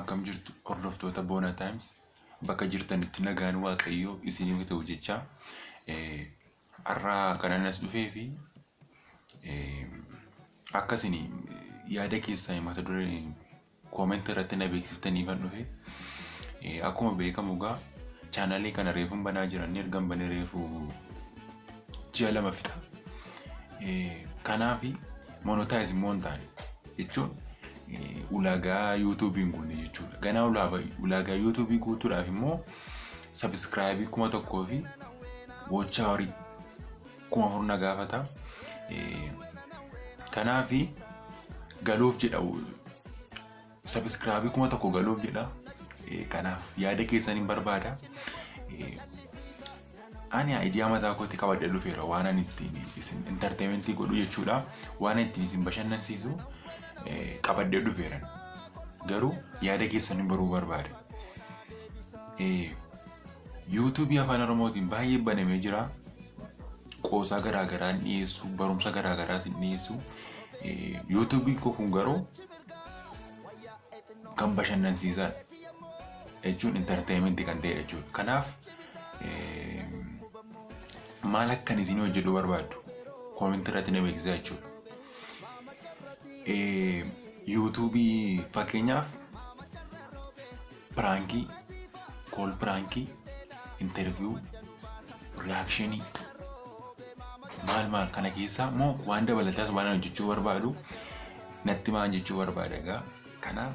akkam jirtu hordoftoota Bona Times bakka jirtanitti nagaan waaqayyoo isiniif ta'u jecha har'a kanan as dhufee fi akkasiin yaada keessan mata duree comment irratti na beeksiftanii fan dhufe akkuma beekamu gaa chaanalii kana reefuun banaa jiran ergan banee reefu ji'a lama fixa kanaafi monetize montaan jechuun ulagaa YouTube ngune jechuudha. Ganaa ulagaa YouTube guutuudhaaf immoo subscribe kuma tokkoo fi watch hour kuma furna gaafata. Kanaafi galuuf jedha subscribe kuma tokko galuuf jedha. Kanaaf yaada keessaniin barbaada. Ani idea mataa kootti qabadhe dhufeera waan ani ittiin isin entertainment godhu jechuudha. Waan ittiin isin bashannansiisu qabadhe dhufeeran. Garuu yaada keessaniin baruu barbaada. YouTube afaan Oromootiin baay'ee banamee jira. Qoosaa garaagaraa dhiyeessu, barumsa garaagaraa dhiyeessu. YouTube kun garuu kan bashannansiisan jechuun entertainment kan ta'e jechuudha. Kanaaf maal akkan isin hojjedhu barbaaddu comment irratti na beeksisaa jechuudha. YouTube fakkeenyaaf pranki, call pranki, interview, reaction maal kana keessa moo waan dabalataas waan hojjechuu barbaadu natti maan jechuu barbaada egaa. Kanaaf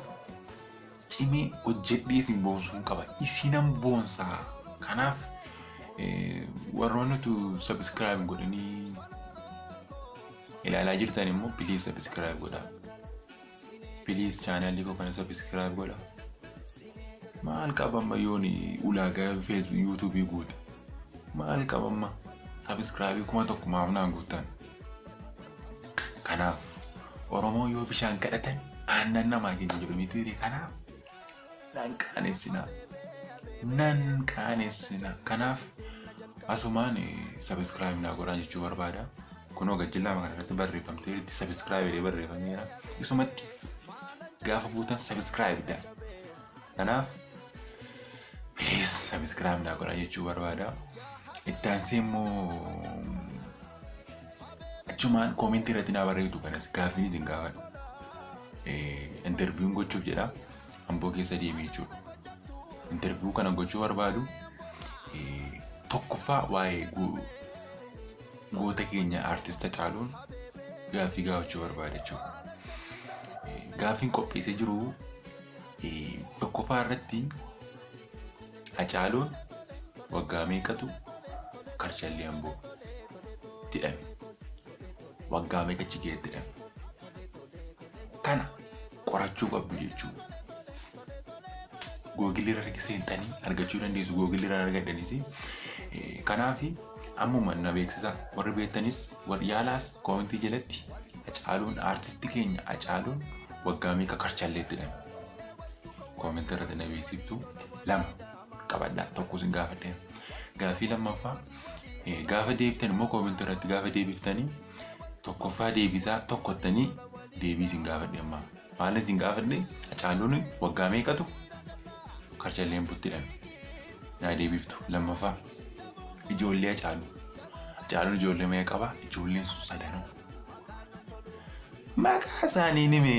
cimee hojjedhee isin boonsuun qaba. Isinan boonsaa. Kanaaf warroonni tu subscribe godhanii ilaalaa jirtan immoo please subscribe godhaa. Please channel koo kana subscribe godhaa. Maal qabamma yooni ulagaa Facebook YouTube guutu. Maal qabamma subscribe kuma tokko maafnaan guutan. Kanaaf Oromoo yoo bishaan kadhatan aannan namaa kenna jedhu miti. Kanaaf nan qaanesina. Kanaaf asumaan subscribe naa godhaa jechuu barbaada. Kunoo gajjillaa kana irratti barreeffamtee itti subscribe jedhee barreeffameera. Isumatti gaafa buutan subscribe dha. Kanaaf please subscribe naa godhaa jechuu barbaada. Itti aansee immoo achumaan comment irratti naa barreessitu kanas gaaffii isin gaafadhu. Interview gochuuf jedha. Amboo keessa deemee jechuudha. Interview kana gochuu barbaadu tokkoffaa waa'ee goota keenya artista Hacaaluun gaaffii gaafachuu barbaada jechuudha. Gaaffiin qopheessee jiru tokkoffaa irratti Hacaaluun waggaa meeqatu Karchallee Amboo jedhame. Waggaa meeqachi keessatti jedhame. Kana qorachuu qabdu jechuudha. Google irra seentanii argachuu dandeessu. Google irra argadhanis. Kanaafi ammuma na beeksisa. Warri beektanis warri yaalaas comment jalatti Hacaaluun artisti keenya Hacaaluun waggaa meeqa Karchalleetti jedhame. Comment irratti na beeksiftu. Lama qabadhaa tokko isin gaafadhe. Gaaffii lammaffaa gaafa deebitan immoo comment irratti gaafa deebiftanii tokkoffaa deebisaa tokkottanii deebii isin gaafadhe amma. Maal isin gaafadhe Hacaaluun waggaa meeqatu Karchallee Ambootti jedhame. Naa deebiftu. Lammaffaa ijoollee Hacaaluu. Hacaaluun ijoollee meeqa qaba? Ijoolleen sun sadanuu. Maqaa isaanii nime.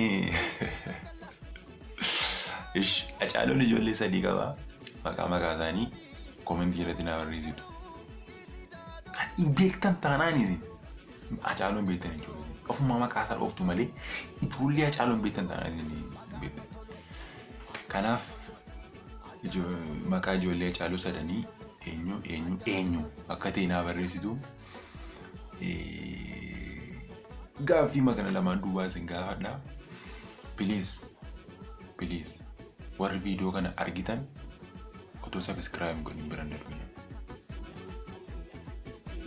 Hacaaluun ijoollee sadii qaba. Maqaa isaanii comment jalatti naa barreessitu. Kan beektan taanaan isin Hacaaluun beektan ijoollee. Ofuma maqaa isaa dhoftu malee ijoollee Hacaaluun beektan taanaan isin beektan. Kanaaf maqaa ijoollee Hacaaluu sadanii eenyu akka ta'e naa barreessitu. Gaaffii magana lamaan duubaa isin gaafadha. Please warri viidiyoo kana argitan otoo subscribe godhin biraan darbina.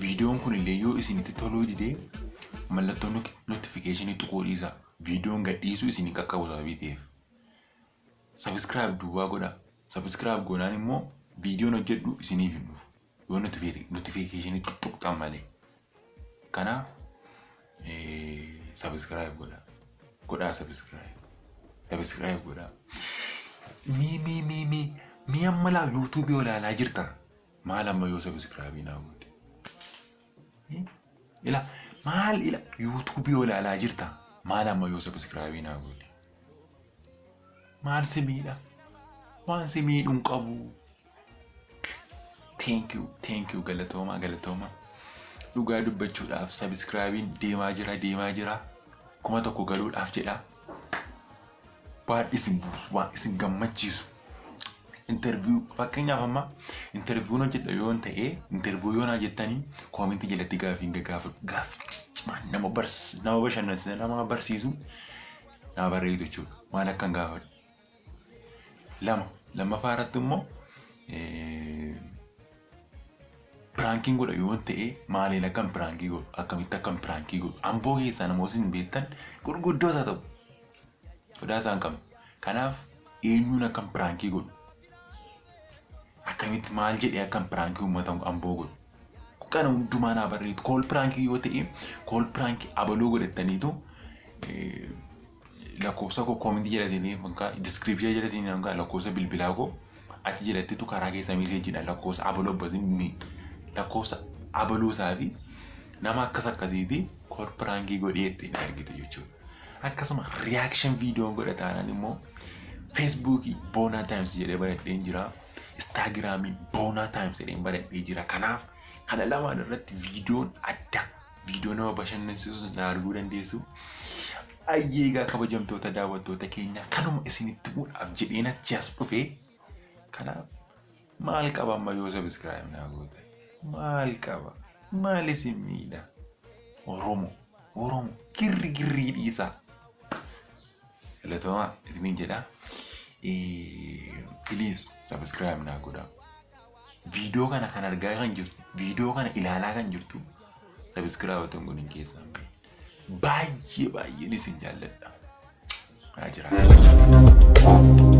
Viidiyoon kun illee yoo isinitti toluu didee mallattoon notification tuquu dhiisa. Viidiyoon gadhiisu isin qaqqabu sababii ta'eef. Subscribe duwwaa godhaa. Subscribe goonaan immoo viidiyoon hojjedhu isiniif hin dhufu. Yoo notification tuqxan malee. Kanaaf subscribe godhaa. Subscribe godhaa. Mi amma laa YouTube yoo ilaalaa jirta. Maal amma yoo subscribe naa goote? Ila maal ila YouTube yoo ilaalaa jirta. Maal amma yoo subscribe naa goote? Maal si miidha? Waan si miidhuun qabu. Thank you galatooma. Dhugaa dubbachuudhaaf subscribein deemaa jira. Kuma tokko galuudhaaf jedha. Waan isin gammachiisu. Interview fakkeenyaaf amma interview hojjedha yoo ta'e interview yoo naa jettanii comment jalatti gaafii nama bashannansiisa nama barsiisu naa barreetu jechuudha. Maal akkan gaafadhu. Lammaffaa irratti immoo pranking godha yoo ta'e maaliin akkam pranking godhu akkamitti akkam pranking godhu amboo keessaa namoota hin beektan gurguddoo isaa ta'u sodaa isaan qabu. Kanaaf eenyuun akkam pranking godhu akkamitti maal jedhee akkam pranking uummata amboo godhu kana hundumaa naa barreetu. Kool pranking yoo ta'e kool pranking abaloo godhataniitu lakkoofsa koo comment jedhatanii manka description jedhatanii manka lakkoofsa bilbilaa koo achi jedhattitu karaa keessa message lakkoofsa abaloo basin lakkoofsa abaluu saafi nama akkasiiti kool pranking godhee ittiin argitu jechuudha. Akkasuma reaction video godhataanaan immoo Facebook Bona Times jedhee baradhee jira. Instagram Bona Times jedhee baradhee jira. Kanaaf kana lamaan irratti viidiyoon adda viidiyoo nama bashannansiisu na arguu dandeessu. Ayyeegaa kabajamtoota daawwattoota keenya kanuma isinitti bu'uudhaaf jedheen achi as dhufee kanaaf maal qaba amma yoo subscribe naa goote? Maal qaba? Maal isin miidha? Oromo girri dhiisa. Galatooma isiniin jedha. Please subscribe naa godhaa. Viidiyoo kana kan argaa kan jirtu, viidiyoo kana ilaalaa kan jirtu subscribe otoo hin godhin keessaa baay'ee isin jaalladha. Haa jiraatu.